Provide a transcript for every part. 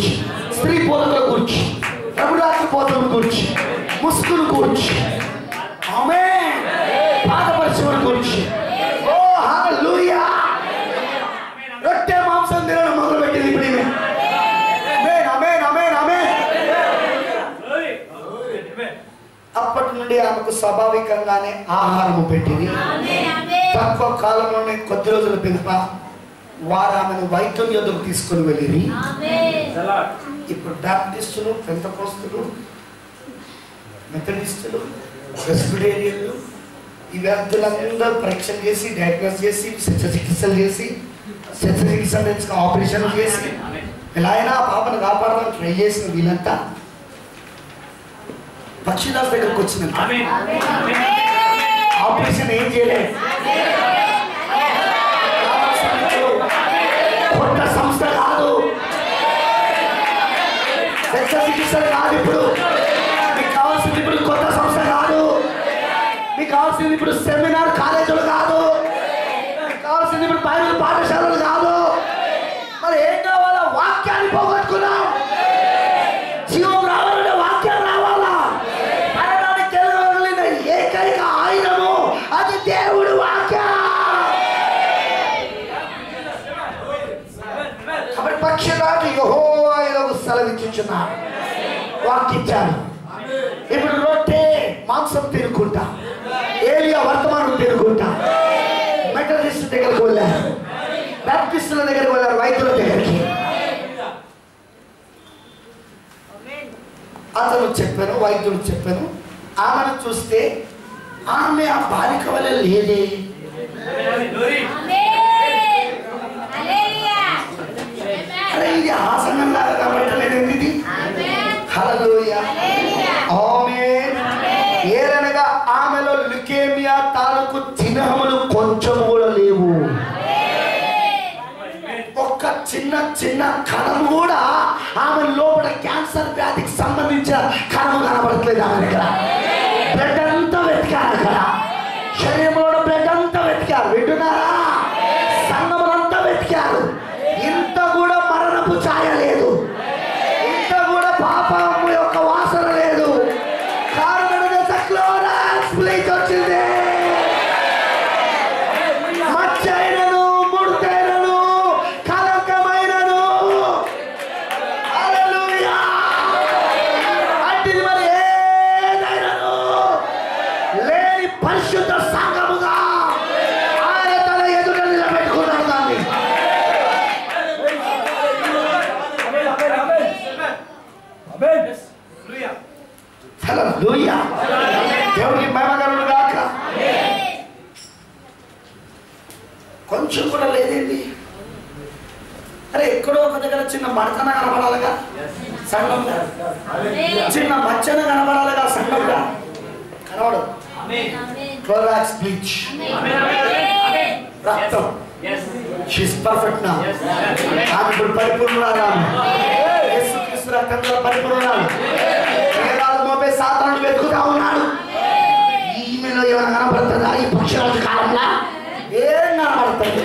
గూర్చి, స్త్రీ పోతల గూర్చి, ప్రభురాత్రి పోతల గూర్చి, ముసుగును గూర్చి, ఆమేన్, పాదపరిచయం గురించి. ఓ హల్లెలూయా. రొట్టె మాంసం తినడం మొదలుపెట్టింది ఇప్పుడు ఈమె. ఆమేన్, ఆమేన్, ఆమేన్. అప్పటి నుండి ఆమెకు స్వాభావికంగానే ఆహారము పెట్టింది. తక్కువ కాలంలోనే కొద్ది రోజుల పిదప వారు ఆమెను వైద్యం యొద్దకు తీసుకుని వెళ్ళిరి. ఇప్పుడు బాప్టిస్టులు, పెంతకోస్తులు, మెథడిస్టులు, ప్రెస్బిటేరియన్లు ఈ వ్యాధులందరూ పరీక్షలు చేసి, డయాగ్నోస్ చేసి, శస్త్రచికిత్సలు చేసి, శస్త్రచికిత్స ఆపరేషన్లు చేసి ఎలా అయినా ఆ పాపను కాపాడాలని ట్రై చేసిన వీళ్ళంతా పక్షిదాస్ దగ్గరకు వచ్చిందంట. ఆపరేషన్ ఏం చేయలేదు. కొత్త సంస్థ కాదు, శస్త్రచికిత్సలు కాదు. ఇప్పుడు మీకు కావాల్సింది ఇప్పుడు కొత్త సంస్థ కాదు, మీకు కావాల్సింది ఇప్పుడు సెమినార్ కాలేజీలు కాదు, మీకు కావాల్సింది ఇప్పుడు బైబిల్ పాఠశాలలు కాదు. మరి ఏం కావాలా? వాక్యాన్ని పోగొట్టుకున్నాం. జీవం రావాలంటే వాక్యం రావాలా? మరణానికి వెళ్ళగలిగిన ఏకైక ఆయుధము అది దేవుడు వాక్యం. కాబట్టి పక్షిరాజు యెహోవా ఇలాగ సెలవిచ్చుచున్నాడు, వాక్కిచ్చాడు. ఇప్పుడు రొట్టె మాంసం తినుకుంటా, ఏలియా వర్తమానం తినుకుంటా మెథడిస్ట్ దగ్గరకు వెళ్ళారు, బాప్టిస్టుల దగ్గరికి వెళ్ళారు, వైద్యుల దగ్గరికి. అతను చెప్పాను, వైద్యుడు చెప్పాను. ఆమెను చూస్తే ఆమె ఆ బాలిక వల్ల లేదే. అరే ఇది ఆసనం లాగా కనబడలేదండి ఇది. హల్లెలూయా, ఆమేన్. ఏలనగా ఆమెలో లుకేమియా తాలూకు చిహ్నములు కొంచెం కూడా లేవు. ఒక్క చిన్న చిన్న కణం కూడా ఆమె లోపల క్యాన్సర్ వ్యాధికి సంబంధించిన కణము కనబడట్లేదు ఆమె దగ్గర. బ్లడ్ అంతా వెతికారు అక్కడ, శరీరంలో బ్లడ్ అంతా వెతికారు. వింటున్నారా? సంగములంతా వెతికారు. ఇంత కూడా మరణపు ఛాయ లేదు, ఇంత కూడా పాపం యొక్క వాసన లేదు. కారణం వచ్చింది. మచ్చైనను, ముడతైనను, కలకమైనను, హల్లెలూయా, అట్టిది మరి ఏదైనను లేని పరిశుద్ధ సంఘముగా ఆయన తన ఎదుట నిలబెట్టుకున్నాడు దాన్ని. హల్లెలూయా, దేవునికి మహిమ కలుగును గాక. కొంచెం కూడా లేదండి. అరే ఎక్కడో ఒక దగ్గర చిన్న మడతన కనబడాలిగా సంఘంగా, చిన్న మచ్చన కనబడాలిగా సంఘంగా, కనబడదు. క్లోరాక్స్ బ్లీచ్, రక్తం, షీస్ పర్ఫెక్ట్ నా. ఆమె ఇప్పుడు పరిపూర్ణురాలు. యేసుక్రీస్తు రక్తంతో పరిపూర్ణురాలు. మోపే సాతాను వెతుకుతా ఉన్నాడు. ఈమెలో ఏమైనా కనబడుతుందా? ఈ పక్షురాజు కాలంలో ఏం కనబడుతుంది?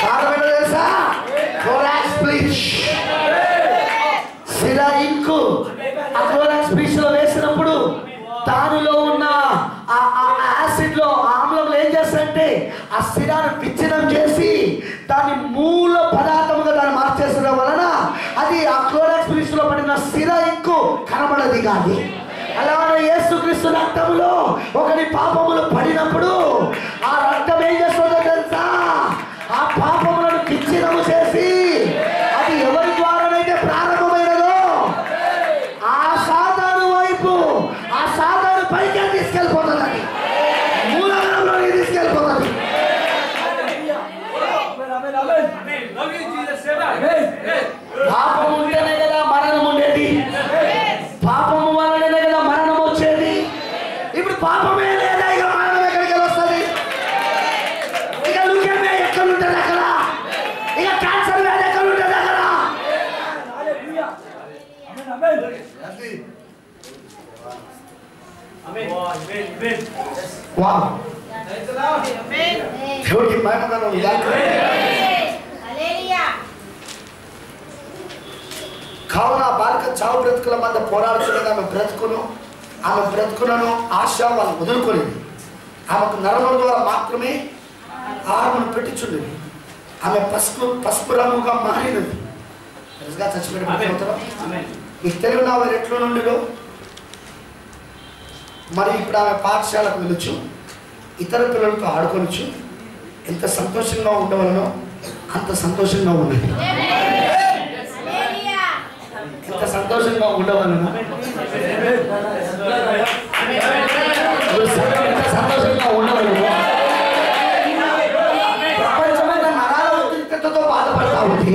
కారణం ఏంటో తెలుసా? క్లోరాక్స్ బ్లీచ్, సిరా ఇంకు. ఆ క్లోరాక్స్ బ్లీచ్ లో వేసినప్పుడు దానిలో ఉన్న యాసిడ్ లో ఆమ్లంలో ఏం చేస్తారంటే ఆ సిరాను విచ్ఛిన్నం చేసి దాని మూల పదార్థముగా దాన్ని మార్చేసడం వలన అది ఆ క్లోరాక్స్ బ్లీచ్ లో పడిన సిరా ఇంకు కనబడది కాదు. అలాగే యేసుక్రీస్తు రక్తములో ఒకటి పాపములు పడినప్పుడు ఆ రక్తం ఏం చేస్తుందో తెలుసా? ఆ పాపములను విచ్ఛిన్నము చేసి అది ఎవరి ద్వారానైతే ప్రారంభమైనదో ఆ సాతాను వైపు, ఆ సాతాను పైకి తీసుకెళ్ళిపోతుంది, మూలగణంలోకి తీసుకెళ్ళిపోతుంది. పాపం ఉంటేనే కదా మరణం ఉండేది, పాపము వల్లనే కదా మరణం వచ్చేది. ఇప్పుడు పాపమే లేదా, ఇక మరణం ఎక్కడికి వస్తుంది? ఇక లుకేమియా ఎక్కడ ఉంటుంది అక్కడ, ఇక క్యాన్సర్ వ్యాధి ఎక్కడ ఉంటుంది అక్కడ. దేవుడికి మహిమ కలుగును గాక. కావున ఆ బాలిక చావు బ్రతుకుల మధ్య పోరాడుతున్నది. ఆమె బ్రతుకులను ఆశ వాళ్ళు వదులుకోలేదు. ఆమెకు నరముల ద్వారా మాత్రమే ఆహారమును పెట్టించుండేది. ఆమె పసుపు రంగుగా మారినది. చచ్చిపోయిన మీకు తెలియని ఆమె ఎట్ల నుండిలో మరి ఇప్పుడు ఆమె పాఠశాలకు వెళ్ళొచ్చు, ఇతర పిల్లలతో ఆడుకోవచ్చు. ఎంత సంతోషంగా ఉండవలనో అంత సంతోషంగా ఉన్నది. ఎంత సంతోషంగా ఉండవలనో ఎంత సంతోషంగా ఉండవలనో. ప్రపంచమైన నరాల ఉద్రిక్తతతో బాధపడతా ఉంది.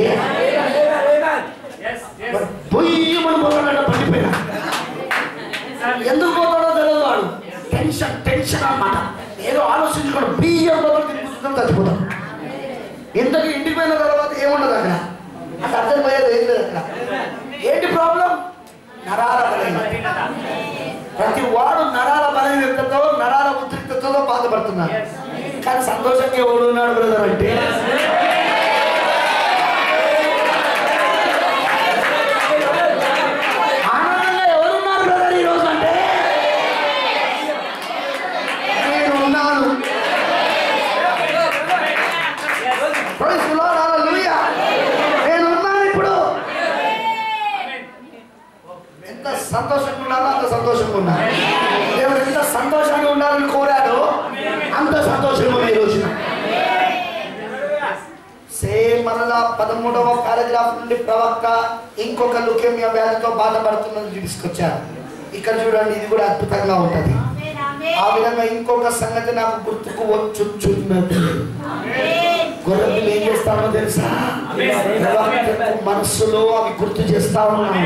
పొయ్యమని పోతాడో పడిపోయినా ఎందుకు పోతాడో తెలియదు. వాడు టెన్షన్ అన్నమాట. ఏదో ఆలోచించుకోవడం బియ్యం తిరుగుతుందని చచ్చిపోతాడు. ఇంతకు ఇంటికి పోయిన తర్వాత ఏముండదు అక్కడ. అక్కడ అర్థం పోయేది ఏం లేదు. అక్కడ ఏంటి ప్రాబ్లం? నరాల బలహీనత. ప్రతి వాడు నరాల బలహీనతతో నరాల ఉద్రిక్తతతో బాధపడుతున్నారు. కానీ సంతోషంగా ఎవడు ఉన్నాడు బ్రదర్ అంటే ఆనందంగా ఎవరున్నారు బ్రదర్ ఈరోజు అంటే నేను ఉన్నాను. నేను ఉన్నాను. ఇప్పుడు ఎంత సంతోషంగా ఉన్నానో అంత సంతోషంగా ఉన్నాను. దేవుడు ఎంత సంతోషంగా ఉండాలని కోరాడో అంత సంతోషంగా ఉంది ఈ రోజున. సేమ్ మరలా 13వ పారాగ్రాఫ్ నుండి ప్రవక్త ఇంకొక లుకేమియా వ్యాధితో బాధపడుతున్నది తీసుకొచ్చారు. ఇక్కడ చూడండి, ఇది కూడా అద్భుతంగా ఉంటుంది. ఆ విధంగా ఇంకొక సంగతి నాకు గుర్తుకు వచ్చుచున్నది. గొర్రెలు ఏం చేస్తానో తెలుసా? మనస్సులో అవి గుర్తు చేస్తా ఉన్నాను.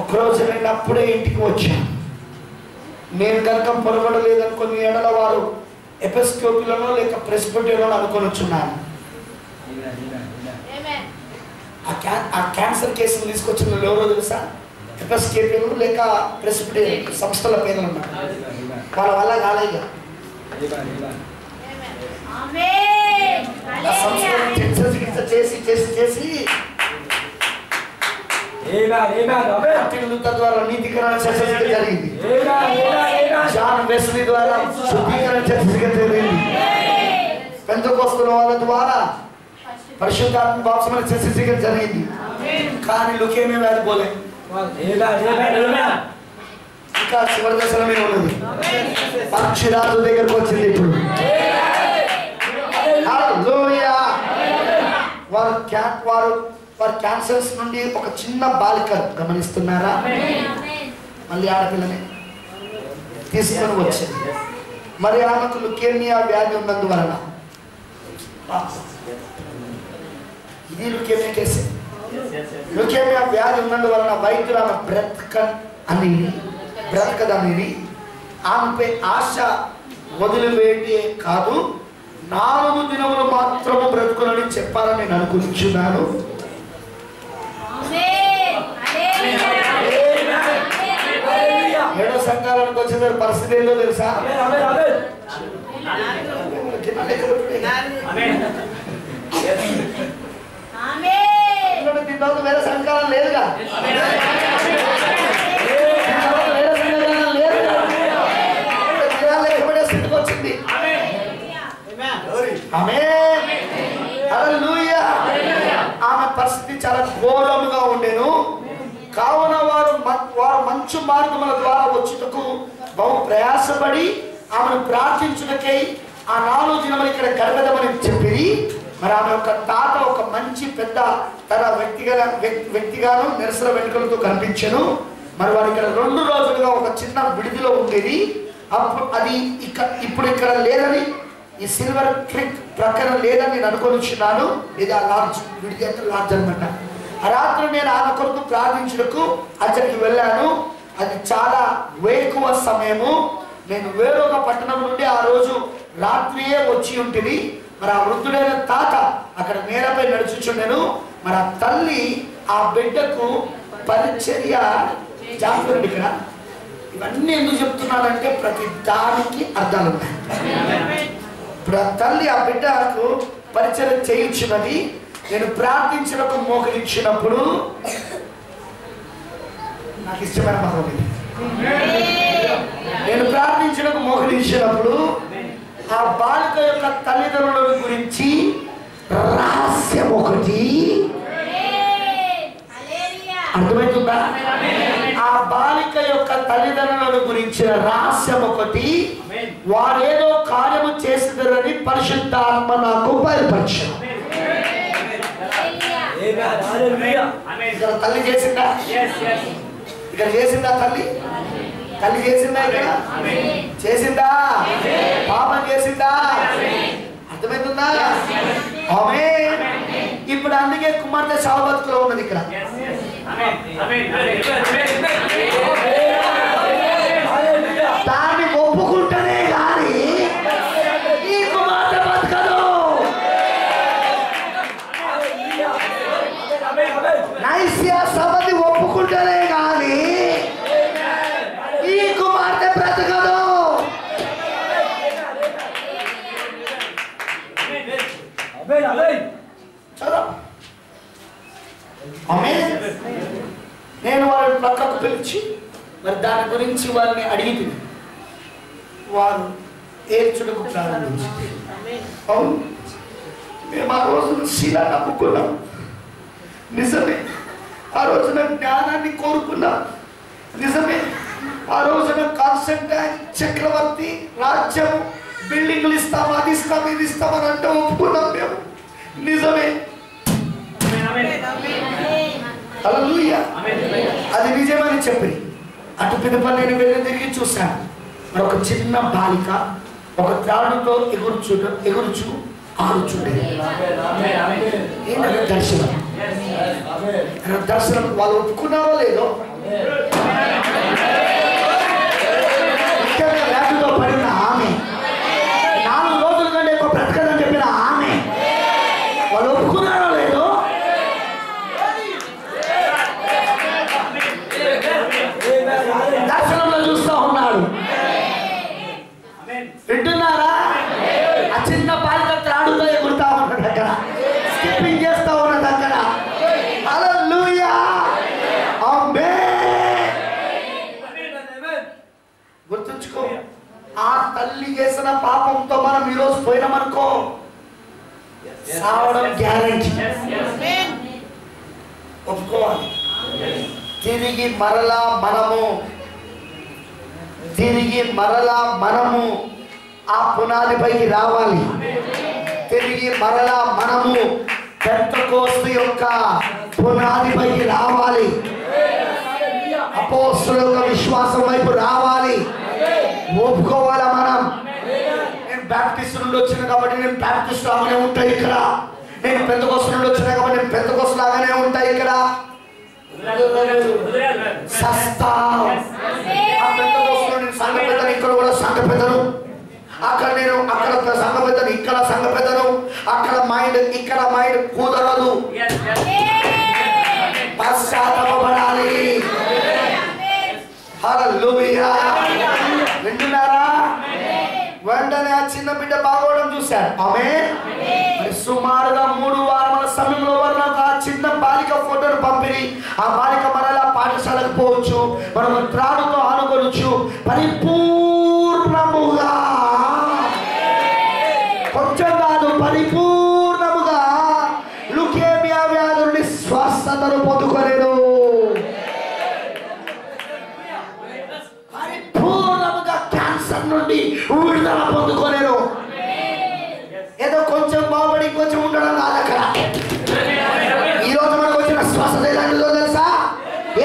ఒకరోజు నేను అప్పుడే ఇంటికి వచ్చాను. నేను కనుక పొరబడలేదనుకుని ఏడల వారు ఎపిస్కోపియలోనో లేక ప్రెస్బిటరీలోనో అనుకొని వచ్చున్నాను. ఆ క్యాన్సర్ కేసులు తీసుకొచ్చిన వాళ్ళు ఎవరో తెలుసా? ఎపిస్కోపియలు లేక ప్రెస్బిటరీ సంస్థల పేర్లు ఉన్నారు. వాళ్ళ వల్ల కాలేగా చేసి చేసి చేసి ద్వారా నీతికరణ శస్త్రచికిత్స జరిగింది. జాన్ వెస్లీ ద్వారా శుద్ధీకరణ శస్త్రచికిత్స జరిగింది. పెంతెకోస్తు వాళ్ళ ద్వారా పరిశుద్ధాత్మ బాప్తిస్మం శస్త్రచికిత్స జరిగింది. కానీ లుకేమియా వ్యాధి పోలే. ఇంకా చివరి దశలోనే ఉన్నది. పక్షిరాజు దగ్గరకు వచ్చింది. ఇప్పుడు వారు క్యాన్సర్స్ నుండి ఒక చిన్న బాలిక గమనిస్తున్నారా? మళ్ళీ ఆడపిల్లని తీసుకొని వచ్చింది. మరి ఆమెకు లుకేమియా వ్యాధి ఉన్నందువలన ఇది లుకేమియా కేసే. లుకేమియా వ్యాధి ఉన్నందువలన వైద్యులు ఆమె బ్రతకదని ఆమెపై ఆశ వదిలివేటే కాదు, 4 దినములు మాత్రము బ్రతుకులని చెప్పాలని నేను అనుకుంటున్నాను. 7 సంఘాలకు వచ్చిన పరిస్థితి ఏంటో తెలుసా? వేరే సంఘాలు లేదుగా. వచ్చింది. ఆమె పరిస్థితి చాలా ఘోరముగా ఉండేను. కావున వారు మంచు మార్గముల ద్వారా వచ్చుటకు బహు ప్రయాసపడి ఆమెను ప్రార్థించుటకై ఆ 4 దినములు ఇక్కడ గడపదమని చెప్పి, మరి ఆమె ఒక తాత ఒక మంచి పెద్ద తన వ్యక్తిగాను నిరసన వెనుకలతో కనిపించను. మరి వారు ఇక్కడ 2 రోజులుగా ఒక చిన్న విడిదిలో ఉండేది. అప్పుడు అది ఇప్పుడు ఇక్కడ లేదని, ఈ సిల్వర్ క్రిక్ ప్రక్కన లేదని నేను అనుకొనిచున్నాను. ఇది ఆ లాడ్జ్, విడిది అంటే లాడ్జ్ అనమాట. ఆ రాత్రి నేను ఆమె కొరకు ప్రార్థించుటకు అక్కడికి వెళ్ళాను. అది చాలా వేకువ సమయము. నేను వేరొక పట్టణం నుండి ఆ రోజు రాత్రియే వచ్చి ఉంటుంది. మరి ఆ వృద్ధుడైన తాత అక్కడ నేలపై నడుచుచుండెను. మరి ఆ తల్లి ఆ బిడ్డకు పరిచర్య జాగ్రత్త. ఇక్కడ ఇవన్నీ ఎందుకు చెప్తున్నానంటే ప్రతి దానికి అర్థాలు ఉన్నాయి. ఇప్పుడు ఆ తల్లి ఆ బిడ్డకు పరిచయం చేయించినది. నేను ప్రార్థించినకు మోకరించినప్పుడు నాకు ఇష్టమైన భాగం ఇది. నేను ప్రార్థించినకు మోకరించినప్పుడు ఆ బాలిక యొక్క తల్లిదండ్రుల గురించి రహస్యం ఒకటి అర్థమవుతుందా? ఆ బాలిక యొక్క తల్లిదండ్రుల గురించిన రహస్యం ఒకటి, వారేదో కార్యము చేస్తారని పరిశుద్ధాత్మ నాకు బయలుపరిచారు. ఇక్కడ తల్లి చేసిందా? ఇక్కడ చేసిందా? తల్లి చేసిందా? ఇక్కడ చేసిందా? పాపం చేసిందా? అర్థమవుతుందా? ఆమేన్. ఇప్పుడు అందుకే కుమార్తె చావు బతుకులో ఉన్నది. ఇక్కడ దాన్ని ఒప్పుకుంటేనే కానీ ఈ కుమార్తె బతకదు. నైసియా సభని ఒప్పుకుంటేనే కానీ ఈ కుమార్తె బ్రతకదు. నేను వారిని పక్కకు పిలిచి మరి దాని గురించి వారిని అడిగి వారు ఏడ్చుటకు ప్రారంభించింది. అవును, మేము ఆ రోజున శిల నమ్ముకున్నాం, నిజమే. ఆ రోజున జ్ఞానాన్ని కోరుకున్నాం, నిజమే. ఆ రోజున కాన్స్టంటైన్ చక్రవర్తి రాజ్యం బిల్డింగ్లు ఇస్తాం, అది ఇస్తాం, ఇది ఇస్తామని అంటే ఒప్పుకున్నాం మేము, నిజమే. హల్లెలూయా. అది నిజమని చెప్పి అటు పిదప నేను వెళ్ళి తిరిగి చూశాను. మరి ఒక చిన్న బాలిక ఒక త్రాడుతో ఎగురుచు ఆడుచుండేది. ఏంటంటే దర్శనం వాళ్ళు ఒప్పుకున్నారో లేదో, వ్యాధితో పడిన ఆమె, 4 రోజుల కంటే ఎక్కువ బ్రతకదని చెప్పిన ఆమె, వాళ్ళు ఒప్పుకున్నారో లేదో, దర్శనంలో చూస్తూ ఉన్నాడు. వింటున్నారా? ఆ చిన్న బాలిక త్రాడుతో ఎగురుతా ఉన్నాడు, అక్కడ స్కిప్పింగ్ చేస్తా ఉన్నది అక్కడ. హల్లెలూయా. ఆమేన్. గుర్తుంచుకో, ఆ తల్లి చేసిన పాపంతో మనం ఈరోజు పోయినామనుకో సావడం గ్యారెంటీ. ఒప్పుకోవాలి. తిరిగి మరలా మనము ఆ పునాదిపైకి రావాలి. తిరిగి మరలా మనము పెంతెకోస్తు యొక్క పునాదిపైకి రావాలి. అపోస్తలుల యొక్క విశ్వాసం వైపు రావాలి. ఒప్పుకోవాలా మనం? నేను బ్యాప్టిస్ట్ నుండి వచ్చిన కాబట్టి నేను బ్యాప్టిస్ట్ లాగానే ఉంటాయి ఇక్కడ. నేను పెంతెకోస్తు నుండి వచ్చిన కాబట్టి నేను పెంతెకోస్తు లాగానే ఉంటాయి ఇక్కడ. సంఘ పెద్దను, ఇక్కడ కూడా సంఘ పెద్దను, అక్కడ నేను అక్కడ సంఘ పెద్దను, ఇక్కడ సంఘ పెద్దను, అక్కడ మైండ్ ఇక్కడ మైండ్ కుదరదు. పశ్చాత్తాపడాలి. హల్లెలూయా. వింటున్నారా? వెంటనే ఆ చిన్న బిడ్డ బాగోవడం చూశారు. ఆమేన్. సుమారుగా 3 వారాల సమయంలో వారు నాకు ఆ చిన్న బాలిక ఫోటోను పంపిణీ. ఆ బాలిక మరలా పాఠశాలకు పోవచ్చు, మనం త్రాడుతో ఆనుకోవచ్చు. పరిపూర్ణముగా, కొంచెం కాదు, పరిపూర్ణముగా లుకేమియా వ్యాధి నుండి స్వస్థతను పొందుకోలేదు. పరిపూర్ణముగా క్యాన్సర్ నుండి విడుదల పొందుకోలేరు. ఏదో కొంచెం బాగుపడి కొంచెం ఉండడం కాదు అక్కడ. ఈరోజు మనకు వచ్చిన స్వస్థత ఎలాంటిదో తెలుసా?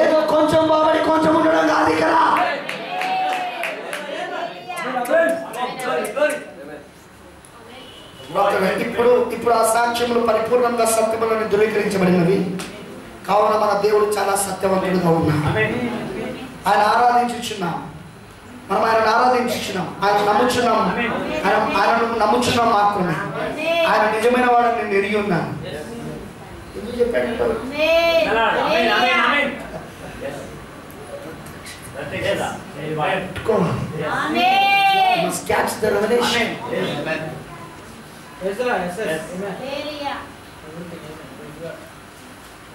ఏదో కొంచెం బాగుపడి కొంచెం ఉండడం కాదు ఇక్కడ. ఇప్పుడు ఆ సాక్ష్యములు పరిపూర్ణంగా సత్యములను ధృవీకరించబడినవి కావున మన దేవుడు చాలా సత్యవంతుడుగా ఉన్నాడు. ఆయన ఆరాధించుచున్నాం, మనం ఆయన ఆరాధించుచున్నాం, ఆయన నమ్ముచున్నాం, ఆయనను నమ్ముచున్నాం మాత్రమే. ఆయన నిజమైన వాడని నేను ఎరిగి ఉన్నాను. ఎందుకు చెప్పాడు?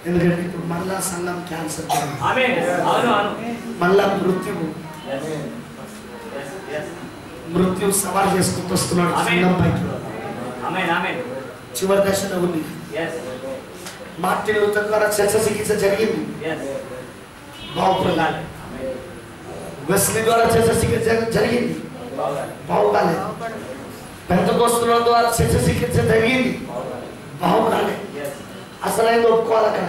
ఎందుకంటే ఇప్పుడు మళ్ళా సంఘం క్యాన్సర్, మళ్ళా మృత్యు సవాల్ చేసుకుంటూ వస్తున్నాడు సంఘం పైకి. చివరి దశలో ఉంది. మార్టిన్ లూథర్ ద్వారా శస్త్రచికిత్స జరిగింది, బాగుపడాలి. వెస్లీ ద్వారా శస్త్రచికిత్స జరిగింది, బాగుపడాలి. పెంతెకోస్తుల ద్వారా శస్త్రచికిత్స జరిగింది, బాగుపడాలి. అసలైన ఒప్పుకోవాలి అక్కడ.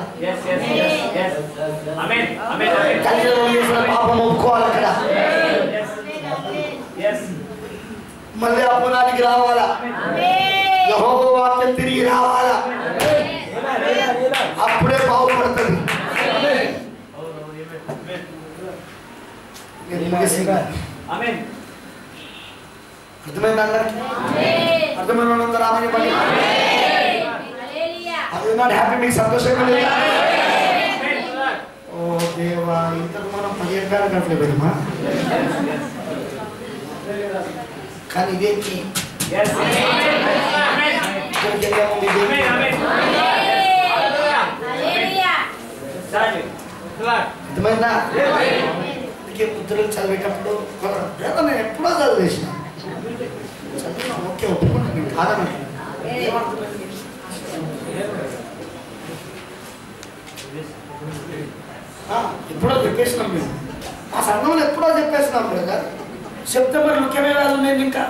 తల్లిదండ్రులు చేసిన పాపం ఒప్పుకోవాలి అక్కడ. మళ్ళీ ఆ పునాదికి రావాలా, యెహోవా వాక్యం తిరిగి రావాలా, అప్పుడే బాగుపడుతుంది. అర్థమైంది అందరికి? అర్థమైన వాళ్ళందరూ రామని పడి అది నాట్ హ్యాపీ, మీకు సంతోషంగా లేదా? ఓ దేవా, ఇంతకు మనం 15 గంటలు పెడమా, కానీ ఇదేంటి అర్థమైందా? అందుకే ముద్రలు చదివేటప్పుడు నేను ఎప్పుడో చదివేసిన చదివినా ఓకే ఒప్పుకుంటాను కాదన్నా, ఎప్పుడో చెప్పేసినాం మేము. ఆ సంఘంలో ఎప్పుడో చెప్పేసినాం కదా. సెప్టెంబర్ ముఖ్యమైన వాళ్ళు నేను ఇంకా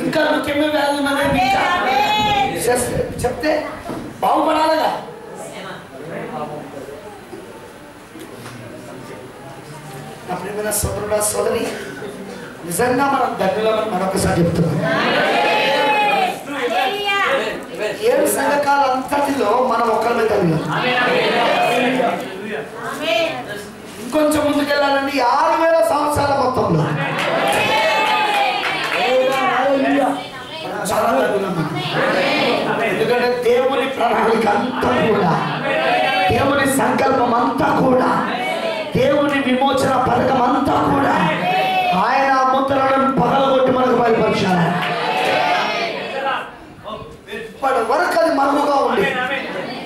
ఇంకా ముఖ్యమైన వాళ్ళు చెప్తే బాగుపడాలిగా. నా ప్రియమైన సోదరుడా సోదరి, నిజంగా మనం ధన్యులమని మరొకసారి చెప్తున్నాం. 7 సంఘకాలంతటిలో మనం ఒక్కరి ధన్యులం. ఇంకొంచెం ముందుకెళ్ళాలండి, 6000 సంవత్సరాల మొత్తంలో చాలా ధన్యులం. ఎందుకంటే దేవుని ప్రణాళిక అంతా కూడా, దేవుని సంకల్పం అంతా కూడా, దేవుని విమోచన పథకం అంతా కూడా ఆయన ముద్రలను పగలగొట్టి మనకు బయలుపరిచారు. ఇప్పటి వరకు అది మరుగుగా ఉంది.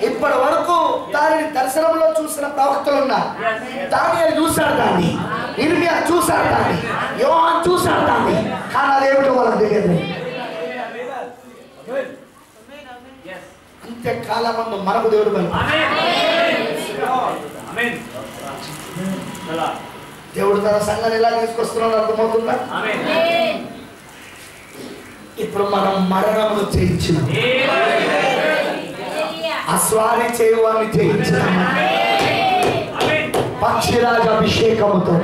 ఇప్పటి వరకు దానిని దర్శనంలో చూసిన ప్రవక్తలు ఉన్నారు. దానియేలు చూశాడు, దాన్ని ఇర్మియా చూశాడు, దాన్ని యోహాను చూశాడు, దాన్ని కానీ అదేమిటో వాళ్ళకి తెలియదు. అంతే కాలమందు మనకు దేవుడు దేవుడు తన సంఘాన్ని ఎలా తీసుకొస్తున్నాడు అర్థమవుతుందా? ఇప్పుడు మనం మరణమును జయించిన, అస్వారి చేయవాన్ని జయించిన, పక్షిరాజ అభిషేకముతో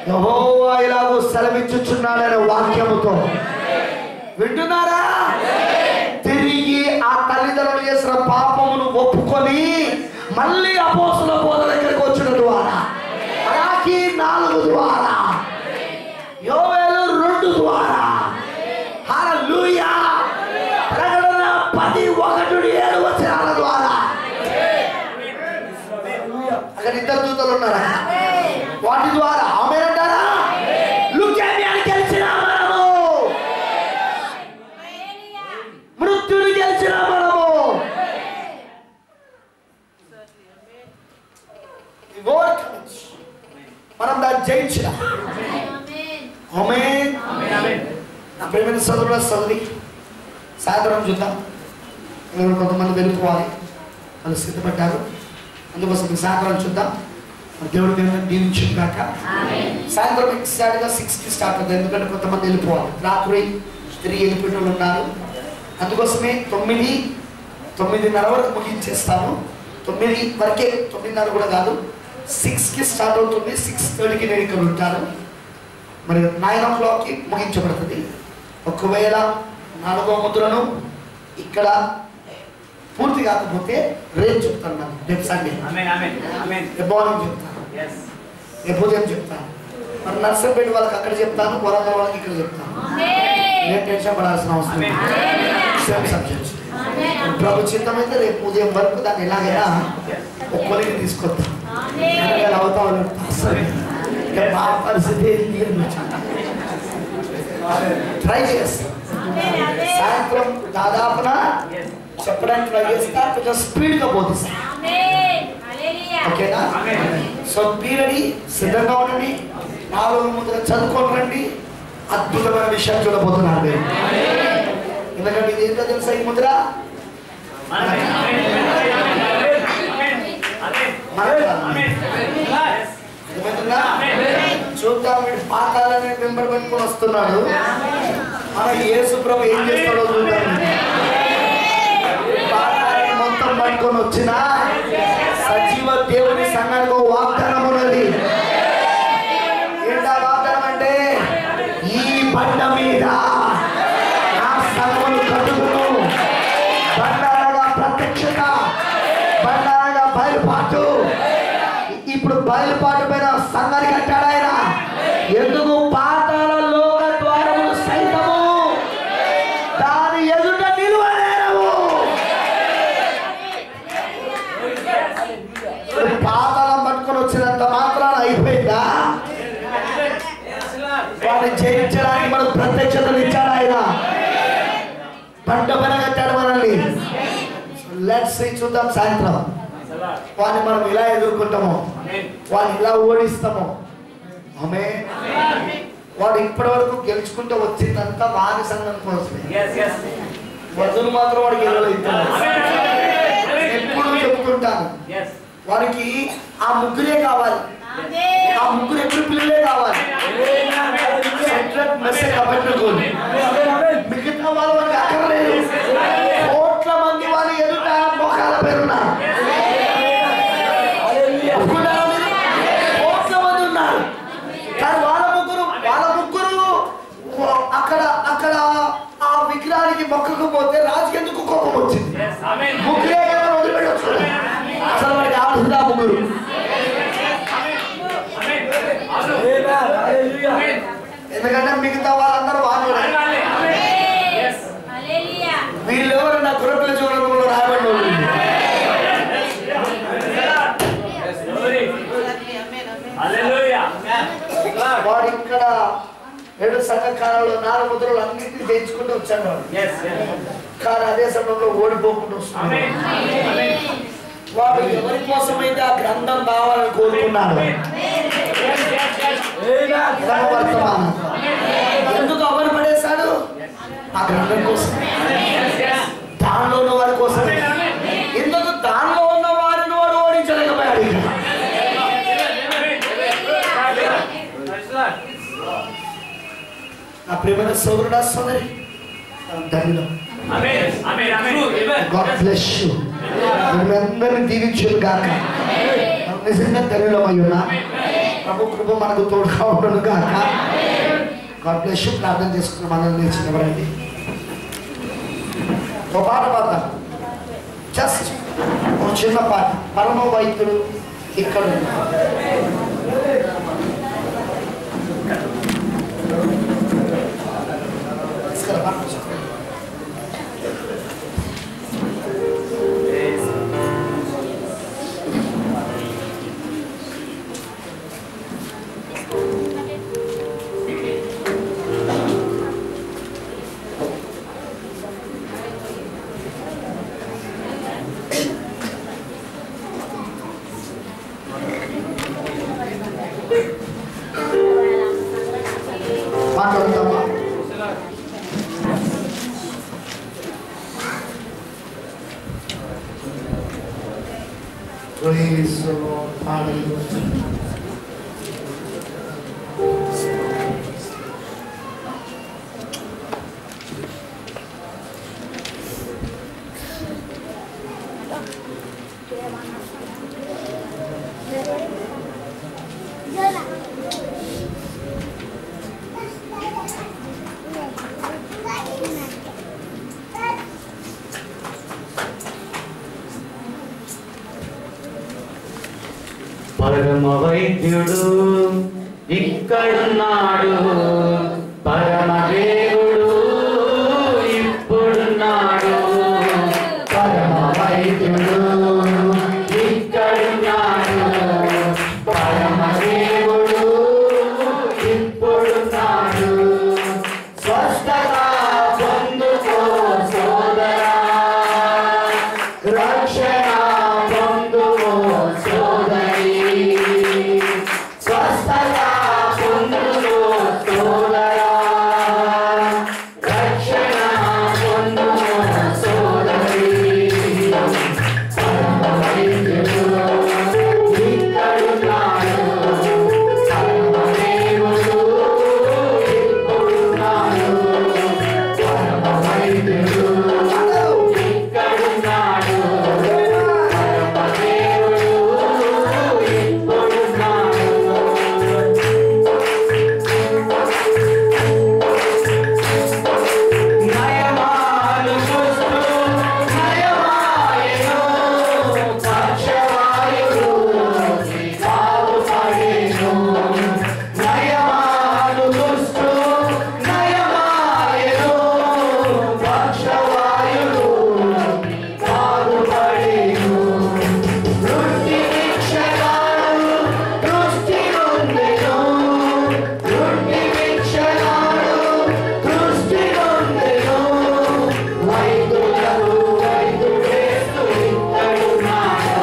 యెహోవా ఇలాగూ సెలవిచ్చుచున్నాడనే వాక్యముతో వింటున్నారా? తిరిగి ఆ తల్లిదండ్రులు చేసిన పాపమును ఒప్పుకొని మళ్ళీ అపోస్తుల బోధ దగ్గరికి వచ్చిన ద్వారా, మలాకి 4 ద్వారా, యోవేలు 2 ద్వారా, హల్లెలూయా, ప్రకటన 10:1-7 వచనాల ద్వారా, అక్కడ 2 దూతలు ఉన్నారా? వాటి ద్వారా ఆమేనంటారా? లుకేమియాని గెలిచిన మనము, మృత్యుని గెలిచిన మనము, మనం దాన్ని జయించిన. ఆమేన్. నా ప్రియమైన సోదరుల సోదరి, సాయంత్రం చూద్దాం. కొంతమంది వెళ్ళిపోవాలి, వాళ్ళు సిద్ధపడ్డారు. అందుకోసం సాయంత్రం చూద్దాం. దేవుడు దీవించుగాక. సాయంత్రం ఎగ్జాక్ట్గా 6కి స్టార్ట్ అవుతుంది. ఎందుకంటే కొంతమంది వెళ్ళిపోవాలి, రాత్రి తిరిగి వెళ్ళిపోయిన వాళ్ళు ఉన్నారు. అందుకోసమే 9:30 వరకు ముగించేస్తాను. 9 వరకే, 9:30 కూడా కాదు, 6కి స్టార్ట్ అవుతుంది. 6:30కి నేను ఇక్కడ ఉంటాను. మరి 9 o'clockకి ముగించబడుతుంది. ఒకవేళ 4వ ముద్రను ఇక్కడ పూర్తి కాకపోతే రేపు చెప్తాను, రేపు సండే రేపు మార్నింగ్ చెప్తాను, రేపు ఉదయం చెప్తాను. మరి నర్సంపేట వాళ్ళకి అక్కడ చెప్తాను, వరంగల్ వాళ్ళకి ఇక్కడ చెప్తాను. నేను టెన్షన్ పడాల్సిన అవసరం సేమ్ సబ్జెక్ట్స్. ప్రభు చిత్తమైతే రేపు ఉదయం వరకు దాన్ని ఎలాగైనా ఒక్కరికి తీసుకొస్తాను. అవుతా మా పరిస్థితి ట్రై చేస్తాం. సాయంత్రం దాదాపున చెప్పడానికి ట్రై చేస్తా, కొంచెం స్పీడ్గా బోధిస్తాం. ఓకేనా? సో పీరడి సిద్ధంగా ఉండండి. 4 ముద్ర చదువుకొని రండి. అద్భుతమైన విషయాలు చూడబోతున్నాను. ఎందుకంటే ఇది ఏంటో తెలుసా? ఈ ముద్ర చూద్దాం. వీడు పాతాలని వెంబడి పెట్టుకొని వస్తున్నాడు. మన యేసు ప్రభు ఏం చేస్తాడో చూద్దాం. పాతాలని మొత్తం పట్టుకొని వచ్చిన సజీవ దేవుని సంఘానికి వాగ్దానం ఉన్నది. ఏంటా వాగ్దానం అంటే, ఈ బండ మీద నా సంఘమును కట్టుకును. బండారగా ప్రత్యక్షత, బండారగా బయలుపాటు. ఇప్పుడు బయలుపాటు పైన సంఘాన్ని కట్టాడు ఆయన. ఎందుకు? పాతాళ లోక ద్వారములు సైతము దాని ఎదుట నిలువలేరవు. పాతాళం పట్టుకొని వచ్చినంత మాత్రాన అయిపోయిందా? వాడిని జయించడానికి మనకు ప్రత్యక్షతలు ఇచ్చాడు ఆయన. బండ పైన కట్టాడు మనల్ని. లెట్స్ సీ, చూద్దాం సాయంత్రం. వాడిని మనం ఇలా ఎదుర్కొంటాము, వాడిని ఇలా ఓడిస్తాము. ఆమేన్. వాడు ఇప్పటి వరకు గెలుచుకుంటూ వచ్చిందంతా వారి సంఘం కోసమే. వధువు మాత్రం వాడికి గెలవలేదు. ఎప్పుడు చెప్పుకుంటాను, వారికి ఆ ముగ్గురే కావాలి. ఆ ముగ్గురు ఎప్పుడు పిల్లలే కావాలి. మిగతా వాళ్ళు వారికి అక్కర్లేదు. కోట్ల మంది వారి ఎదుట మొఖాల పేరున్నారు. కోట్ల మంది ఉన్నారు. కానీ వాళ్ళ ముగ్గురు అక్కడ అక్కడ ఆ విగ్రహానికి మొక్కకపోతే రాజుకి ఎందుకు కోపం వచ్చింది? ముగ్గురే కదా వదిలిపెట్టచ్చు. అసలు వాడికి కావాల్సింది ఆ ముగ్గురు. ఎందుకంటే మిగతా వాళ్ళందరూ వాళ్ళు వీళ్ళు ఎవరు నా గురపిల్ల చూడడంలో రాయబడి వాడు ఇక్కడ 7 సంఘకాలంలో 4 ముద్రలు అన్నింటినీ జయించుకుంటూ వచ్చాడు. కానీ అదే సమయంలో ఓడిపోకుండా వస్తున్నాడు. వాడు ఎవరి కోసమైతే ఆ గ్రంథం కావాలని కోరుకున్నాడు. ఎందుకు అవరు పడేశాడు? ఆ గ్రంథం కోసం, దానిలో ఉన్న వారి కోసం. ఎందుకు? దానిలో ఉన్న వారిని వాడు ఓడించలేకపోయాడు. నా ప్రియమైన సోదరుడా, సోదరి, ధన్యులం. God bless you. అందరిని దీవించును గాక. నిజంగా ధన్యులమై ఉన్నా. ప్రభు కృప మనకు తోడుగా ఉండను గాక. God bless you. ప్రార్థన చేసుకున్న మనల్ని నిలిచినవరండి. ఒక పాట పాడతాం. జస్ట్ ఒక చిన్న పాట. పరమ వైద్యుడు ఇక్కడ మాట్లాడుతామా? Praise the Lord. Hallelujah. పరమ వైద్యుడు ఇక్కడున్నాడు, పరమ దేవుడు ఇప్పుడున్నాడు. పరమ వైద్యుడు ఇక్కడున్నాడు, పరమ దేవుడు ఇప్పుడున్నాడు. రక్షణ పొందుము సోదరి, స్వస్థత పొందుము సోదరా, రక్షణ పొందుము సోదరి. పరమ వైద్యుడు ఇక్కడున్నాడు, పరమ దేవుడు ఇప్పుడున్నాడు, పరమ వైద్యుడు ఇక్కడున్నాడు, పరమ దేవుడు ఇప్పుడున్నాడు. నయమాలు చూస్తూ నయమాయను, పక్షవాయువు బాగుపడెను. నయమాలు చూస్తూ నయమాయను, పక్షవాయువు బాగుపడెను. వృద్ధి వీక్షణాలు దృష్టి నొందెను, వృద్ధి వీక్షణాలు దృష్టి నొందెను. వైద్యులకు వైద్యుడేసు ఇక్కడున్నాడు,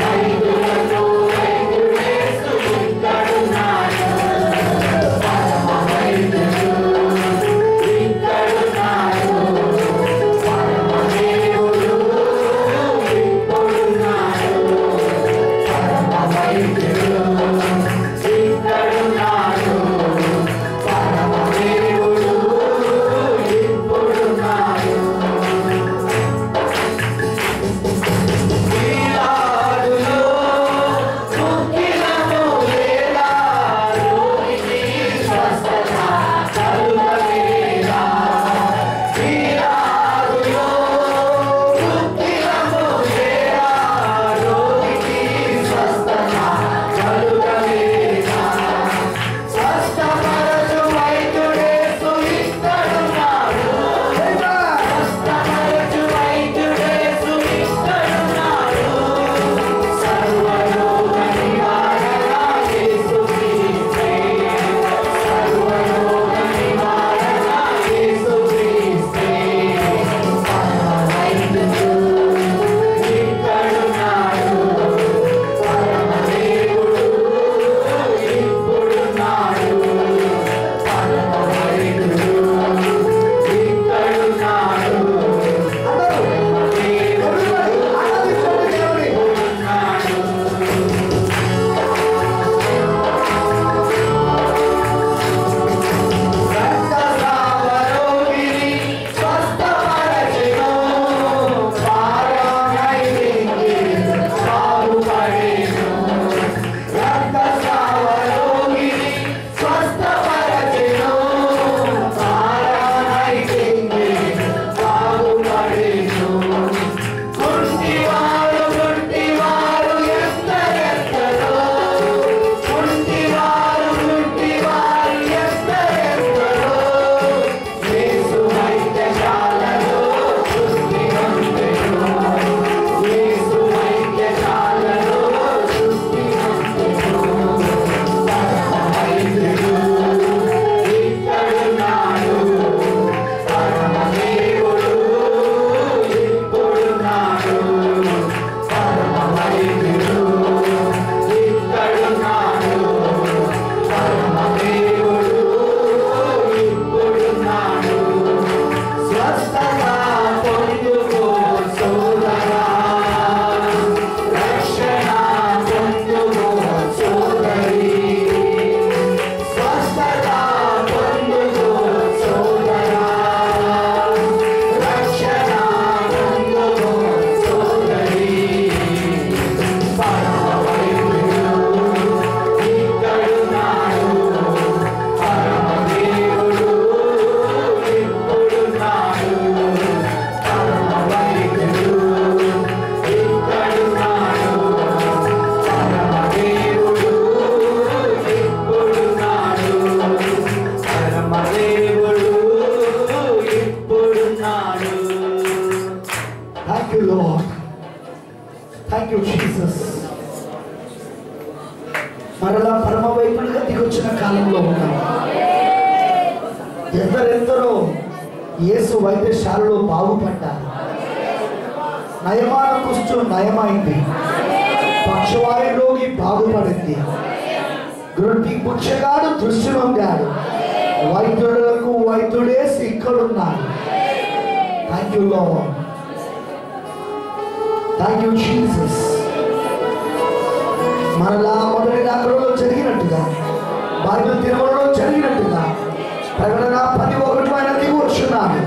వైద్యులకు వైద్యుడేసు ఇక్కడున్నాడు, పరమ వైద్యుడు ఇక్కడున్నాడు, పరమ దేవుడు ఇప్పుడున్నాడు, పరమ వైద్యుడు ఇక్కడున్నాడు, పరమ దేవుడు ఇప్పుడున్నాడు. వీరాడులో ముక్కిలము లేదా, రోగికి స్వస్థత కలుగలేదా. వీరాడులో ముక్కిలము లేదా, రోగికి స్వస్థత కలుగలేదా. స్వస్థపరచు వైద్యుడేసు ఇక్కడున్నాడు, స్వస్థపరచు వైద్యుడేసు ఇక్కడున్నాడు, సర్వరోగ నివారణ యేసుక్రీస్తే, సర్వరోగ నివారణ యేసుక్రీస్తే. పరమ వైద్యుడు ఇక్కడున్నాడు, పరమ దేవుడు ఇప్పుడున్నాడు, పరమ వైద్యుడు ఇక్కడున్నాడు, పరమ దేవుడు ఇప్పుడున్నాడు. రక్తస్రావరోగిని స్వస్థపరచెను, పారానైతికి బాగుపడెను. రక్తస్రావరోగిని స్వస్థపరచెను, పారానైతికి బాగుపడెను. కుంటివారు ఎందరెందరో, కుంటివారు ఎందరెందరో, యేసు వైద్యశాలలో శుద్ధి నొందెను, యేసు వైద్యశాలలో శుద్ధి నొందెను. పరమ వైద్యుడు ఇక్కడున్నాడు, పరమ దేవుడు ఇప్పుడున్నాడు, పరమ వైద్యుడు ఇక్కడున్నాడు, పరమ దేవుడు ఇప్పుడున్నాడు. స్వస్థత పొందుకో సోదరా, రక్షణ పొందుకో సోదరి, స్వస్థత పొందుకో సోదరా, రక్షణ పొందుకో సోదరి. పరమ వైద్యుడు ఇక్కడున్నాడు, పరమ దేవుడు ఇప్పుడున్నాడు, పరమ వైద్యుడు ఇక్కడున్నాడు, పరమ దేవుడు ఇప్పుడున్నాడు, పరమ దేవుడు ఇప్పుడున్నాడు. Thank you, Lord. Thank you, Jesus. మరలా పరమ వైపుగా దిగొచ్చిన కాలంలో ఉన్నాం. ఎందరెందరో యేసు వైద్యశాలలో బాగుపడ్డారు. నయమాన కుష్ఠు నయమైంది, పక్షవాయు రోగి బాగుపడింది, గ్రుడ్డి పుచ్చగాడు దృష్టి పొందాడు, వైద్యులకు వైద్యుడేసి ఇక్కడున్నాడు. Thank you Lord, thank you Jesus. మనలా మొదటి రాకడలో జరిగినట్టుగా, బైబిల్ తిరుమలలో జరిగినట్టుగా ప్రకటన 10:1 దిగి వచ్చున్నాను.